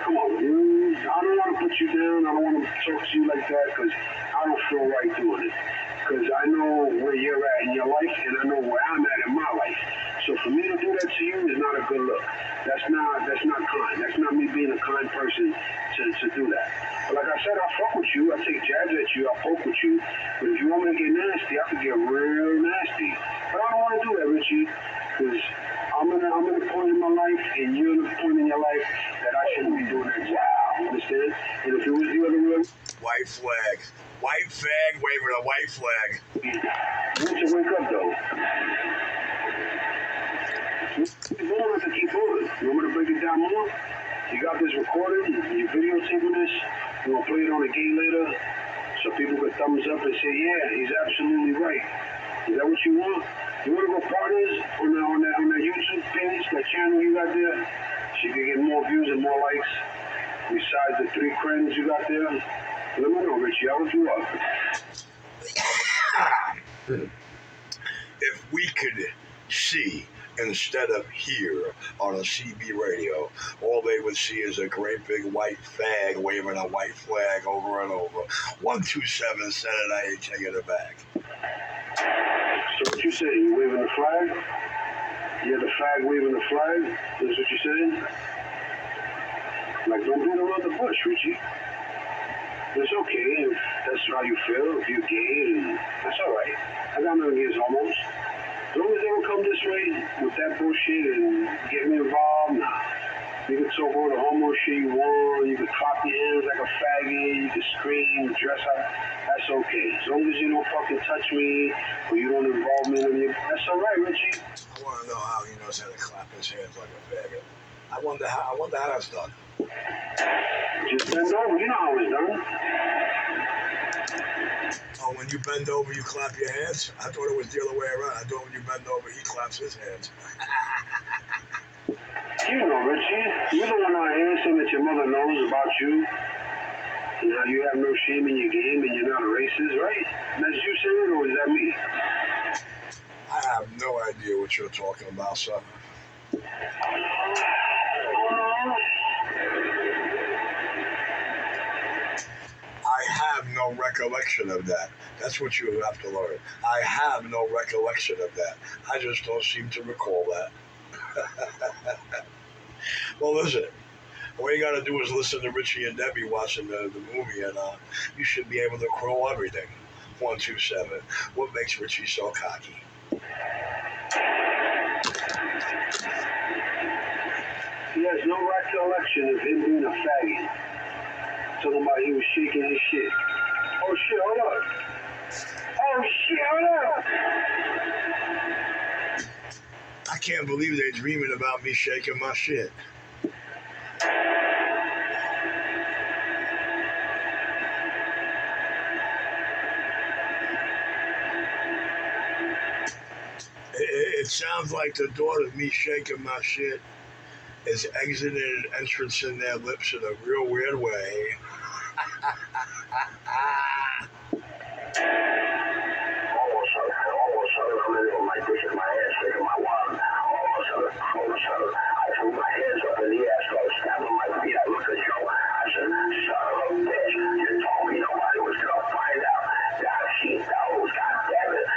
Come on. I don't want to put you down. I don't want to talk to you like that because I don't feel right doing it. Because I know where you're at in your life and I know where I'm at in my life. So for me to do that to you is not a good look. That's not kind. That's not me being a kind person to do that. But like I said, I fuck with you. I take jabs at you. I poke with you. But if you want me to get nasty, I can get real nasty. But I don't want to do that, Richie, because I'm in a point in my life and you're in a point in your life that I shouldn't be doing that job. Understand? And if it was the other way, white flag. White flag waving a white flag. You need to wake up, though. You don't have to keep moving. You want me to break it down more? You got this recorded. You're videotaping this. You want to play it on the gate later so people can thumbs up and say, yeah, he's absolutely right. Is that what you want? You want to go partners on that YouTube page, that channel you got there? So you can get more views and more likes besides the 3 credits you got there? Let me know, Richie. I'll hook you up. If we could see instead of hear on a CB radio, all they would see is a great big white flag waving a white flag over and over. 127 said it, I ain't taking it back. So what you saying? You waving the flag? Yeah, the flag waving the flag? That's what you saying? Like, don't beat around the bush, Richie. It's okay if that's how you feel, if you're gay, and that's all right. I got nothing against homos. As long as they don't come this way with that bullshit and get me involved, nah. You can talk all the homo shit you want, you can clap your hands like a faggot, you can scream, dress up, that's okay. As long as you don't fucking touch me, or you don't involve me in your... That's all right, Richie. I want to know how he knows how to clap his hands like a faggot. I wonder how that's done. Just bend over, you know how it's done. Oh, when you bend over, you clap your hands? I thought it was the other way around. I thought when you bend over, he claps his hands. You know, Richie, you're the one out here saying that your mother knows about you. You know, you have no shame in your game and you're not a racist, right? That's you saying it, or is that me? I have no idea what you're talking about, son. I have no recollection of that. That's what you have to learn. I have no recollection of that. I just don't seem to recall that. Well, listen. All you got to do is listen to Richie and Debbie watching the movie, and you should be able to crow everything. 127. What makes Richie so cocky? He has no recollection of him being a faggot. Talking about he was shaking his shit. Oh shit, hold up. Oh shit, hold up. I can't believe they're dreaming about me shaking my shit. It sounds like the thought of me shaking my shit is exiting an entrance in their lips in a real weird way. Almost, I'm ready to put my dick in my I threw my hands up in the air, started stamping my feet. I looked at Joe. I said, son of a bitch, you told me nobody was going to find out. Now she knows, goddammit.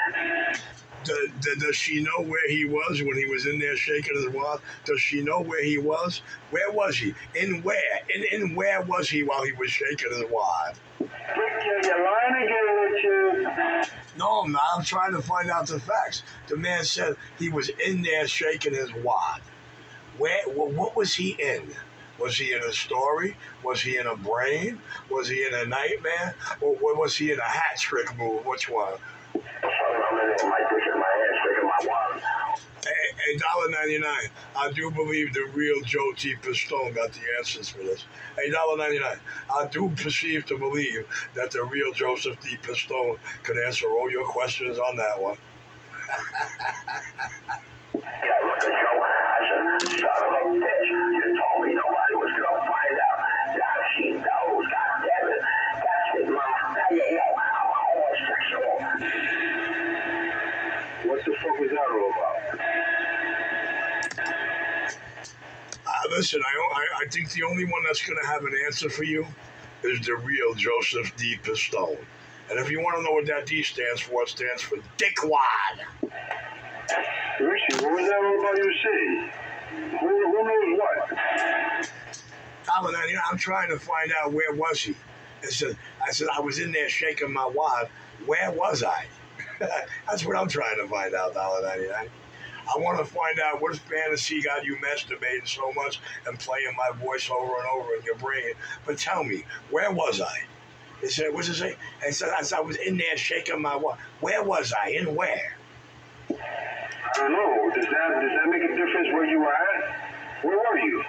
Does she know where he was when he was in there shaking his wad? Does she know where he was? Where was he? In where? In where was he while he was shaking his wad? Rick, you're lying again, Richard. No, I'm not. I'm trying to find out the facts. The man said he was in there shaking his wad. What was he in? Was he in a story? Was he in a brain? Was he in a nightmare? Or was he in a hat trick move? Which one? I'm in there, my dick in my hand, shaking my wad. Hey, $1.99. I do believe the real Joe T. Pistone got the answers for this. Hey, $1.99. I do perceive to believe that the real Joseph D. Pistone could answer all your questions on that one. Yeah, look at Joe. I said, son of a bitch, you told me nobody was going to find out. Now she knows, goddammit. That's it, Mom. Now you know I'm a homosexual. What the fuck was that all about? Listen, I think the only one that's going to have an answer for you is the real Joseph D. Pistone. And if you want to know what that D stands for, it stands for dickwad. Richie, what was that all about you saying? Who knows what? I'm trying to find out where was he. I said I was in there shaking my wad. Where was I? That's what I'm trying to find out, $1.99. I want to find out what fantasy got you masturbating so much and playing my voice over and over in your brain. But tell me, where was I? He said, what's it say? I said, I was in there shaking my wad. Where was I? In where? I don't know. Does that make a difference where you were at? Where were you?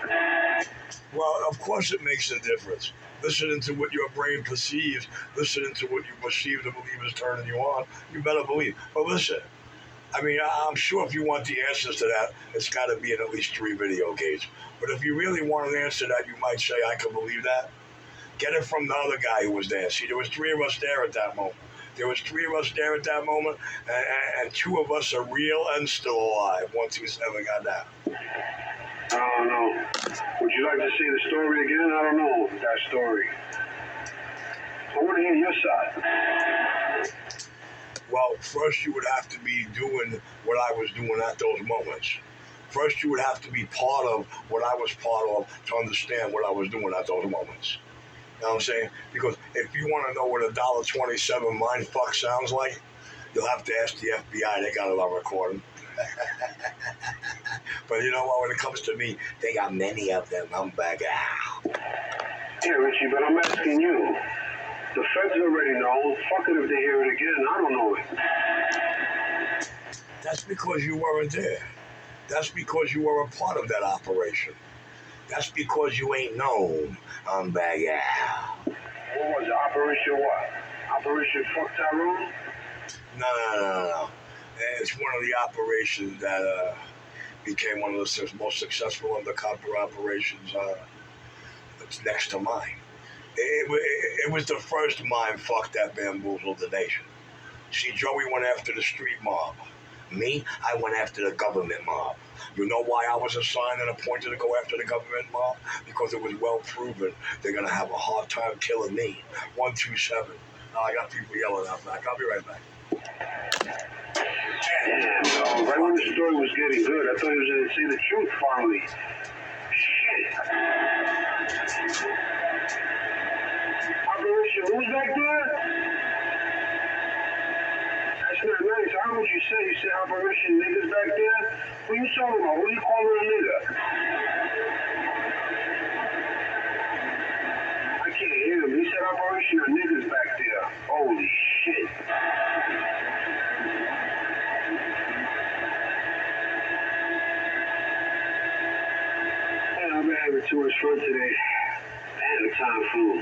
Well, of course it makes a difference. Listening to what your brain perceives, listening to what you perceive to believe is turning you on, you better believe. But listen, I mean, I'm sure if you want the answers to that, it's got to be in at least 3 video games. But if you really want an answer that you might say, I can believe that, get it from the other guy who was there. See, there was 3 of us there at that moment. There was 3 of us there at that moment, and 2 of us are real and still alive. 1, 2, 7 got that. I don't know. Would you like to see the story again? I don't know that story. I want to hear your side. Well, first you would have to be doing what I was doing at those moments. First you would have to be part of what I was part of to understand what I was doing at those moments. You know what I'm saying? Because if you want to know what a $1.27 mindfuck sounds like, you'll have to ask the FBI. They got it on recording. But you know what? When it comes to me, they got many of them. I'm back out. Yeah, Richie, but I'm asking you. The feds already know. Fuck it if they hear it again. I don't know it. That's because you weren't there. That's because you were a part of that operation. That's because you ain't known. I'm back out. What was it? Operation what? Operation Fuck Tyrone? No. It's one of the operations that became one of the most successful undercover operations that's next to mine. It was the first mind fuck that bamboozled the nation. See, Joey went after the street mob. Me, I went after the government mob. You know why I was assigned and appointed to go after the government mob? Because it was well proven they're going to have a hard time killing me. 1, 2, 7. Now I got people yelling out back. I'll be right back. Damn, right when the story was getting good, I thought he was going to say the truth finally. Shit. Operation, who's back there? That's not nice. How would you say? You say Operation niggas back there? Who you talking about? Who you calling a nigga? I can't hear him. He said Operation of niggas back there. Holy shit. I've been having too much fun today. Man, the time flew.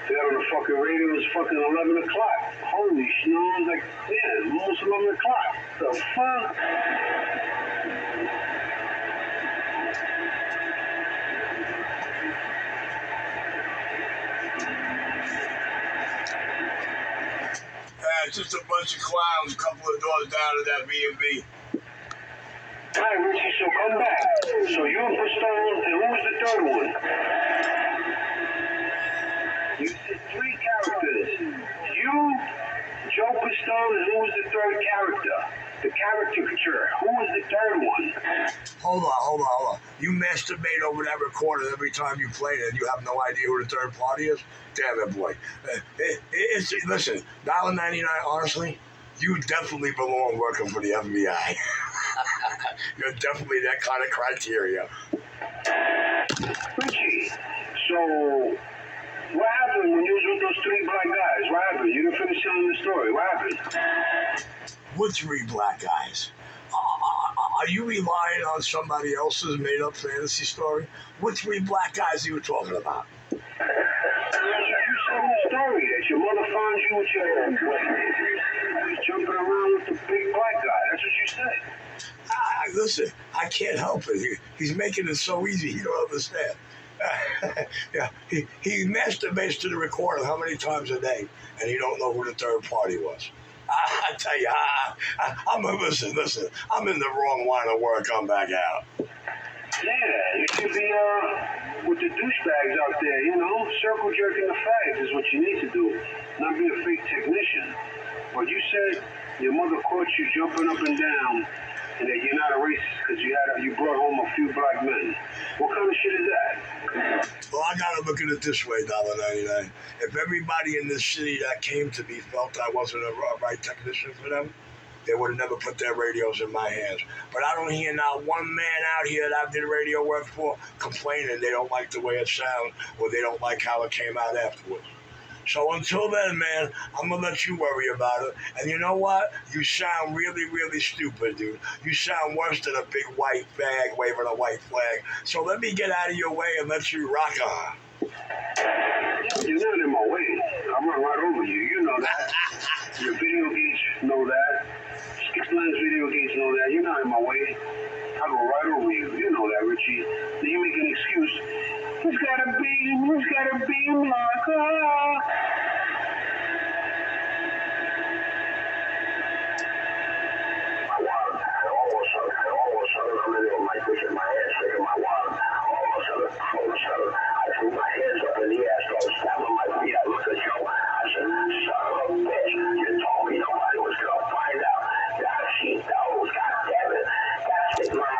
They got on the fucking radio, it was fucking 11 o'clock. Holy shit, it was like, yeah, almost 11 o'clock. The fuck? It's just a bunch of clowns a couple of doors down to that B&B. Hi, Richie, so come back. So you and Pistone, and who was the third one? You said 3 characters. You, Joe Pistone, and who was the third character? The caricature. Who was the third one? Hold on. You masturbate over that recording every time you play it and you have no idea who the third party is? Damn it, boy. Listen, $1.99, honestly, you definitely belong working for the FBI. You're definitely that kind of criteria. Richie, so what happened when you was with those 3 black guys? What happened? You didn't finish telling the story. What happened? What 3 black guys? Are you relying on somebody else's made-up fantasy story? What 3 black guys are you talking about? You said in the story that your mother found you with your was jumping around with the big black guy. That's what you said. Listen, I can't help it. He's making it so easy, you don't understand. Yeah, he masturbates to the recording how many times a day, and he don't know who the third party was. I tell you, listen, I'm in the wrong line of work. I'm back out. Yeah, you should be with the douchebags out there, you know, circle jerking the fags is what you need to do, not be a fake technician. But you said your mother caught you jumping up and down, and that you're not a racist because you brought home a few black men. What kind of shit is that? Well, I gotta look at it this way, $1.99. If everybody in this city that came to me felt I wasn't a right technician for them, they would have never put their radios in my hands. But I don't hear not one man out here that I did radio work for complaining they don't like the way it sounds or they don't like how it came out afterwards. So until then, man, I'm going to let you worry about it. And you know what? You sound really, really stupid, dude. You sound worse than a big white fag waving a white flag. So let me get out of your way and let you rock on. You're not in my way. I run right over you. You know that. Your video games know that. Skipland's video games know that. You're not in my way. I go right over you. You know that, Richie. Then you make an excuse. Who's got a beam? Who's got a beam like